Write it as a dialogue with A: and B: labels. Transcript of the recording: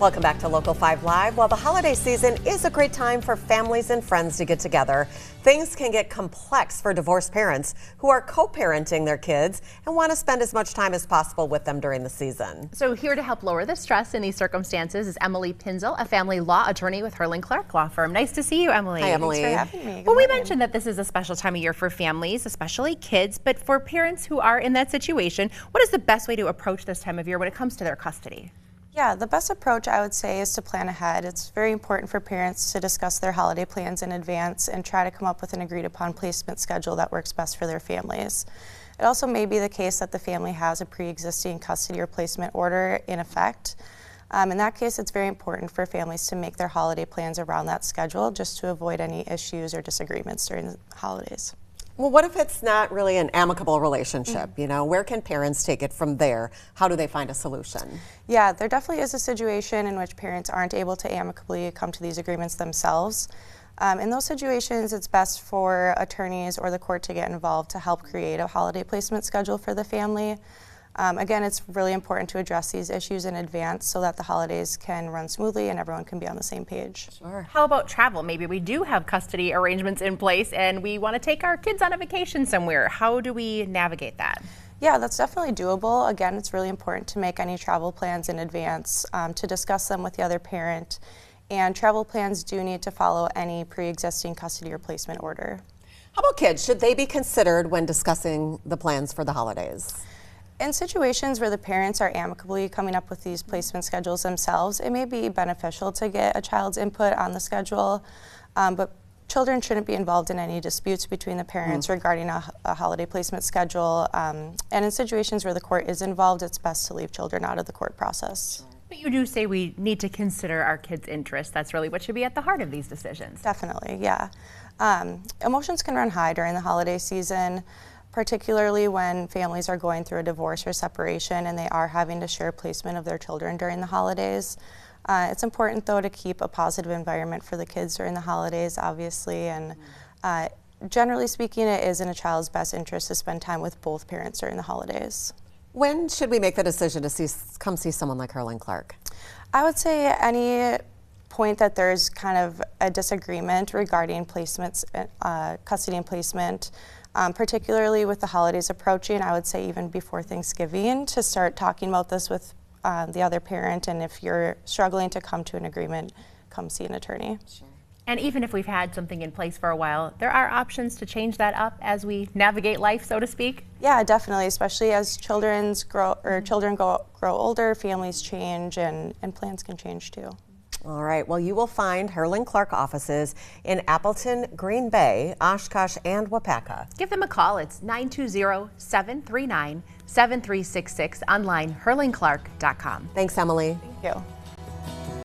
A: Welcome back to Local 5 Live. Well, the holiday season is a great time for families and friends to get together. Things can get complex for divorced parents who are co-parenting their kids and want to spend as much time as possible with them during the season.
B: So here to help lower the stress in these circumstances is Emily Pinzl, a family law attorney with Herrling Law Firm. Nice to see you, Emily.
A: Hi, Emily.
C: Thanks for having me.
B: Well, we mentioned that this is a special time of year for families, especially kids, but for parents who are in that situation, what is the best way to approach this time of year when it comes to their custody?
C: Yeah, the best approach I would say is to plan ahead. It's very important for parents to discuss their holiday plans in advance and try to come up with an agreed upon placement schedule that works best for their families. It also may be the case that the family has a pre-existing custody or placement order in effect. In that case, it's very important for families to make their holiday plans around that schedule just to avoid any issues or disagreements during the holidays.
A: Well, what if it's not really an amicable relationship? You know, where can parents take it from there? How do they find a solution?
C: Yeah, there definitely is a situation in which parents aren't able to amicably come to these agreements themselves. In those situations, it's best for attorneys or the court to get involved to help create a holiday placement schedule for the family. Again, it's really important to address these issues in advance so that the holidays can run smoothly and everyone can be on the same page.
A: Sure.
B: How about travel? Maybe we do have custody arrangements in place and we want to take our kids on a vacation somewhere. How do we navigate that?
C: Yeah, that's definitely doable. Again, it's really important to make any travel plans in advance, to discuss them with the other parent. And travel plans do need to follow any pre-existing custody or placement order.
A: How about kids? Should they be considered when discussing the plans for the holidays?
C: In situations where the parents are amicably coming up with these placement schedules themselves, it may be beneficial to get a child's input on the schedule, but children shouldn't be involved in any disputes between the parents regarding a holiday placement schedule. And in situations where the court is involved, it's best to leave children out of the court process.
B: But you do say we need to consider our kids' interests. That's really what should be at the heart of these decisions.
C: Definitely, yeah. Emotions can run high during the holiday season, particularly when families are going through a divorce or separation and they are having to share placement of their children during the holidays. It's important, though, to keep a positive environment for the kids during the holidays, obviously, and generally speaking, it is in a child's best interest to spend time with both parents during the holidays.
A: When should we make the decision to come see someone like Herrling Clark?
C: I would say at any point that there's kind of a disagreement regarding placements, custody and placement, particularly with the holidays approaching, I would say even before Thanksgiving, to start talking about this with the other parent, and if you're struggling to come to an agreement, come see an attorney.
A: Sure.
B: And even if we've had something in place for a while, there are options to change that up as we navigate life, so to speak.
C: Yeah, definitely, especially as children grow older, families change, and plans can change too.
A: All right. Well, you will find Herrling Clark offices in Appleton, Green Bay, Oshkosh, and Wapaka.
B: Give them a call. It's 920-739-7366, online herlingclark.com.
A: Thanks, Emily.
C: Thank you.